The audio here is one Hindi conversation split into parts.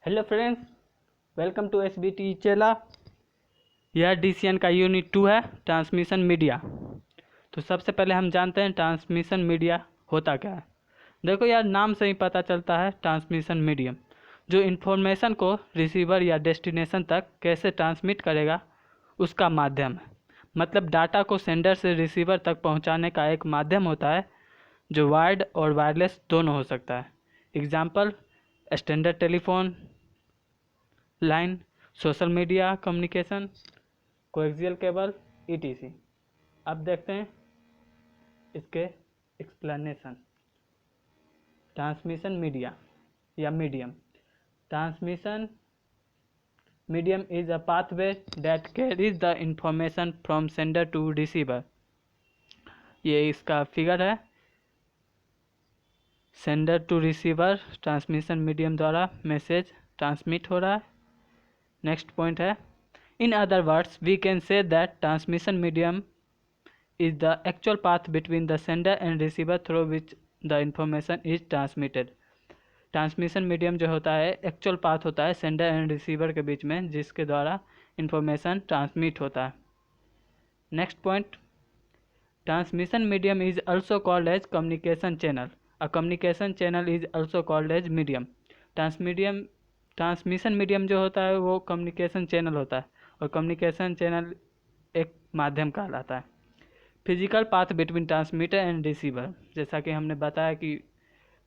Hello friends, welcome to S B T चेला। यह DCN का यूनिट 2 है, ट्रांसमिशन मीडिया। तो सबसे पहले हम जानते हैं ट्रांसमिशन मीडिया होता क्या है। देखो यार, नाम से ही पता चलता है ट्रांसमिशन मीडियम जो इन्फॉर्मेशन को रिसीवर या डेस्टिनेशन तक कैसे ट्रांसमिट करेगा उसका माध्यम है। मतलब डाटा को सेंडर से रिसीवर तक पहुंचाने का एक माध्यम होता है जो वायर्ड और वायरलेस दोनों हो सकता है। Example, standard telephone line, social media communication, coaxial cable, ETC। अब देखते हैं इसके एक्सप्लेनेशन। ट्रांसमिशन मीडिया या medium. Transmission medium is a pathway that carries the information from sender to receiver. ये इसका फिगर है। Sender to receiver transmission medium द्वारा मैसेज ट्रांसमिट हो रहा है। नेक्स्ट पॉइंट है, in other words we can say that transmission medium is the actual path between the sender and receiver through which the information is transmitted। Transmission medium जो होता है एक्चुअल पाथ होता है सेंडर एंड रिसीवर के बीच में, जिसके द्वारा इंफॉर्मेशन ट्रांसमिट होता है। Next point, transmission medium is also called as communication channel। A communication channel is also called as medium। Transmission medium जो होता है वो कम्युनिकेशन चैनल होता है और कम्युनिकेशन चैनल एक माध्यम कहलाता है। Physical path between transmitter and receiver, जैसा कि हमने बताया कि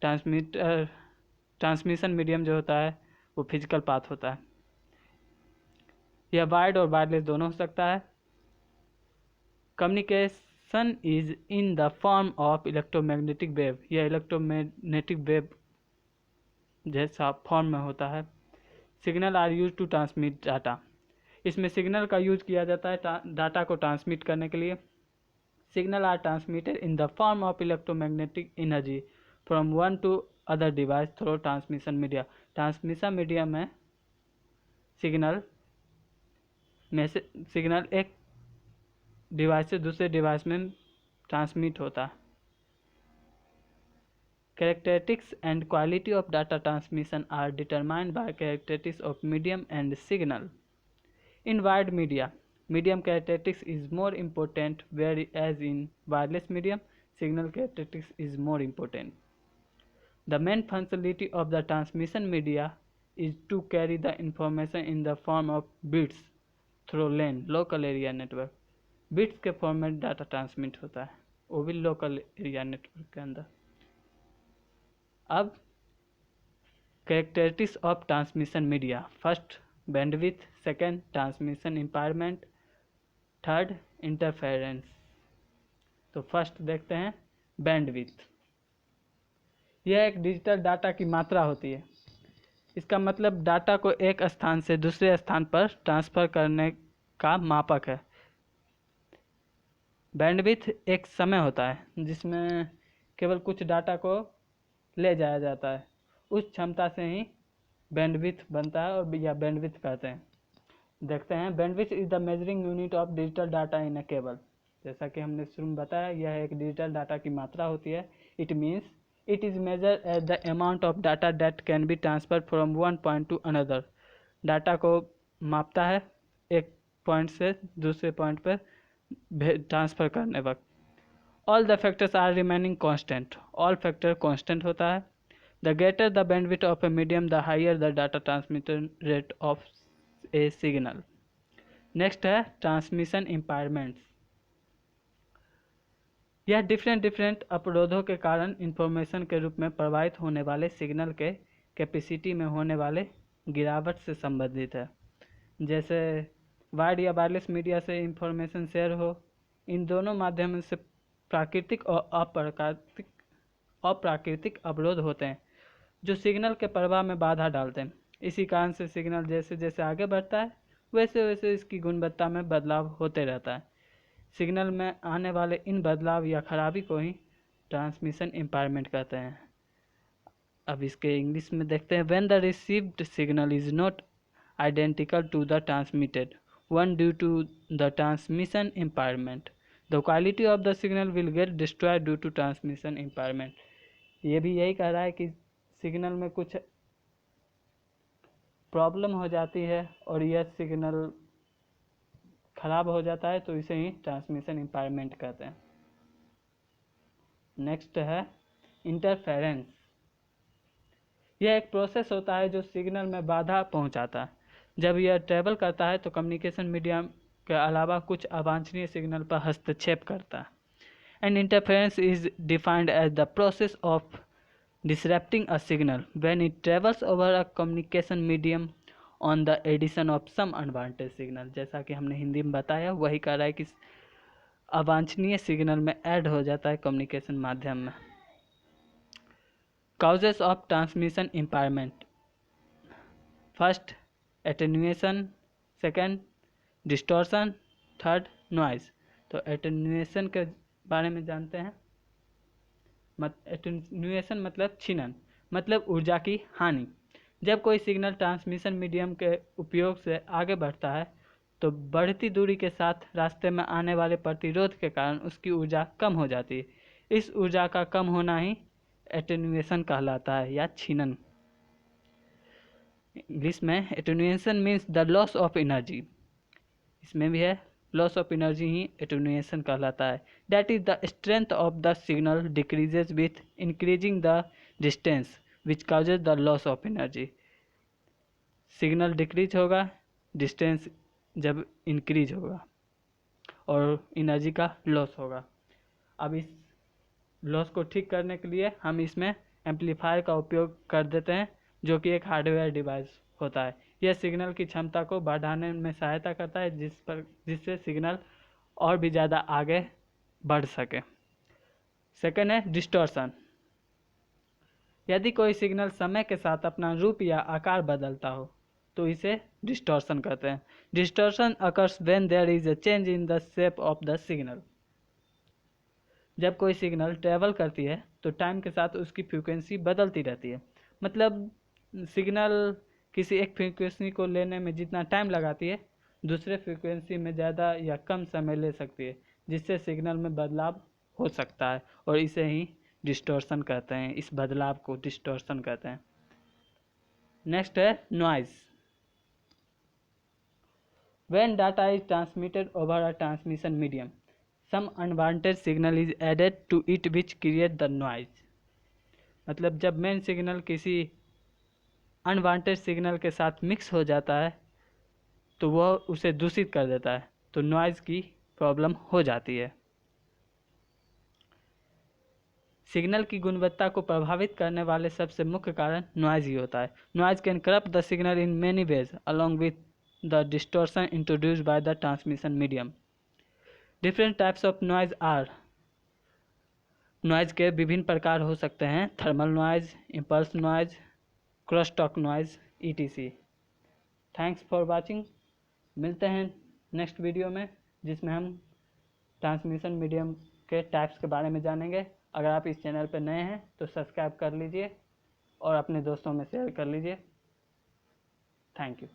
ट्रांसमिशन मीडियम जो होता है वो फिजिकल पाथ होता है। यह वायर्ड और वायरलेस दोनों हो सकता है। Communication is in the form of electromagnetic wave. यह इलेक्ट्रोमैग्नेटिक वेव जैसा फॉर्म में होता है। Signal are use to transmit data. इसमें सिग्नल का यूज किया जाता है डाटा को ट्रांसमिट करने के लिए। Signal are transmitted in the form of electromagnetic energy from one to other device through transmission media. Transmission media में सिग्नल एक डिवाइस से दूसरे डिवाइस में ट्रांसमिट होता है। Characteristics and quality of data transmission are determined by characteristics of medium and signal. In wired media, medium characteristics is more important, whereas in wireless medium, signal characteristics is more important. The main functionality of the transmission media is to carry the information in the form of bits through LAN local area network। Bits के फॉर्म में डाटा ट्रांसमिट होता है, वो भी लोकल एरिया नेटवर्क के अंदर। अब characteristics of transmission media. First, bandwidth. Second, transmission impairment. Third, interference. तो फर्स्ट देखते हैं बैंडविड्थ। यह एक डिजिटल डाटा की मात्रा होती है। इसका मतलब डाटा को एक स्थान से दूसरे स्थान पर ट्रांसफ़र करने का मापक है। बैंडविड्थ एक समय होता है जिसमें केवल कुछ डाटा को ले जाया जाता है। उस क्षमता से ही बैंडविड्थ बनता है और या बैंडविड्थ कहते हैं। देखते हैं, bandwidth is the measuring unit of digital data in a cable. जैसा कि हमने शुरू में बताया, यह एक डिजिटल डाटा की मात्रा होती है। It means it is measure as the amount of data that can be transfer from one point to another. Data को मापता है एक पॉइंट से दूसरे पॉइंट पर ट्रांसफ़र करने वक्त। All the factors are remaining constant. All factor constant होता है। The greater the bandwidth of a medium the higher the data transmission rate of a signal. Next है ट्रांसमिशन इम्पायरमेंट्स। यह डिफरेंट अवरोधों के कारण इंफॉर्मेशन के रूप में प्रवाहित होने वाले सिग्नल के कैपेसिटी में होने वाले गिरावट से संबंधित है। जैसे वायर्ड या वायरलेस मीडिया से इंफॉर्मेशन शेयर हो, इन दोनों माध्यमों से प्राकृतिक और अप्राकृतिक अवरोध होते हैं जो सिग्नल के प्रवाह में बाधा डालते हैं। इसी कारण से सिग्नल जैसे जैसे आगे बढ़ता है वैसे वैसे इसकी गुणवत्ता में बदलाव होते रहता है। सिग्नल में आने वाले इन बदलाव या खराबी को ही ट्रांसमिशन इम्पायरमेंट कहते हैं। अब इसके इंग्लिश में देखते हैं, when the received signal is not identical to the transmitted one due to the transmission impairment, the quality of the signal will get destroyed due to transmission impairment. ये भी यही कह रहा है कि सिग्नल में कुछ प्रॉब्लम हो जाती है और यह सिग्नल खराब हो जाता है तो इसे ही ट्रांसमिशन इम्पायरमेंट कहते हैं। नेक्स्ट है इंटरफेरेंस। यह एक प्रोसेस होता है जो सिग्नल में बाधा पहुंचाता है। जब यह ट्रैवल करता है तो कम्युनिकेशन मीडियम के अलावा कुछ अवांछनीय सिग्नल पर हस्तक्षेप करता है। And interference is defined as the process of disrupting a signal when it travels over a communication medium on the addition of some unwanted signal। जैसा कि हमने हिंदी में बताया, वही कह रहा है कि अवांछनीय सिग्नल में ऐड हो जाता है कम्युनिकेशन माध्यम में। Causes of transmission impairment: first attenuation, second distortion, third noise. तो एटेन्यूएशन के बारे में जानते हैं। एटेन्यूएशन मतलब छीनन, मतलब ऊर्जा की हानि। जब कोई सिग्नल ट्रांसमिशन मीडियम के उपयोग से आगे बढ़ता है तो बढ़ती दूरी के साथ रास्ते में आने वाले प्रतिरोध के कारण उसकी ऊर्जा कम हो जाती है। इस ऊर्जा का कम होना ही एटेन्यूएशन कहलाता है या छीनन। इंग्लिश में attenuation means the loss of energy. इसमें भी है loss of energy he attenuation कहलाता है। That is the strength of the signal decreases with increasing the distance which causes the loss of energy. Signal decrease होगा डिस्टेंस जब इंक्रीज होगा और एनर्जी का लॉस होगा। अब इस लॉस को ठीक करने के लिए हम इसमें एम्पलीफायर का उपयोग कर देते हैं, जो कि एक हार्डवेयर डिवाइस होता है। यह सिग्नल की क्षमता को बढ़ाने में सहायता करता है जिससे सिग्नल और भी ज़्यादा आगे बढ़ सके। सेकेंड है डिस्टॉर्शन। यदि कोई सिग्नल समय के साथ अपना रूप या आकार बदलता हो तो इसे डिस्टॉर्शन कहते हैं। Distortion occurs when there is a change in the shape of the signal. जब कोई सिग्नल ट्रैवल करती है तो टाइम के साथ उसकी फ्रीक्वेंसी बदलती रहती है। मतलब सिग्नल किसी एक फ्रीक्वेंसी को लेने में जितना टाइम लगाती है दूसरे फ्रीक्वेंसी में ज़्यादा या कम समय ले सकती है, जिससे सिग्नल में बदलाव हो सकता है और इसे ही डिस्टॉर्शन कहते हैं। इस बदलाव को डिस्टॉर्शन कहते हैं। नेक्स्ट है noise. When data is transmitted over a transmission medium some unwanted signal is added to it which create the noise। मतलब जब मेन सिग्नल किसी अनवांटेड सिग्नल के साथ मिक्स हो जाता है तो वह उसे दूषित कर देता है, तो नॉइज़ की प्रॉब्लम हो जाती है। सिग्नल की गुणवत्ता को प्रभावित करने वाले सबसे मुख्य कारण नॉइज़ ही होता है। Noise can corrupt the signal in many ways along with the distortion introduced by the transmission medium. Different types of noise are. Noise के विभिन्न प्रकार हो सकते हैं: thermal noise, impulse noise, cross talk noise, etc। Thanks for watching. मिलते हैं नेक्स्ट वीडियो में जिसमें हम ट्रांसमिशन मीडियम के टाइप्स के बारे में जानेंगे। अगर आप इस चैनल पर नए हैं तो सब्सक्राइब कर लीजिए और अपने दोस्तों में शेयर कर लीजिए। Thank you.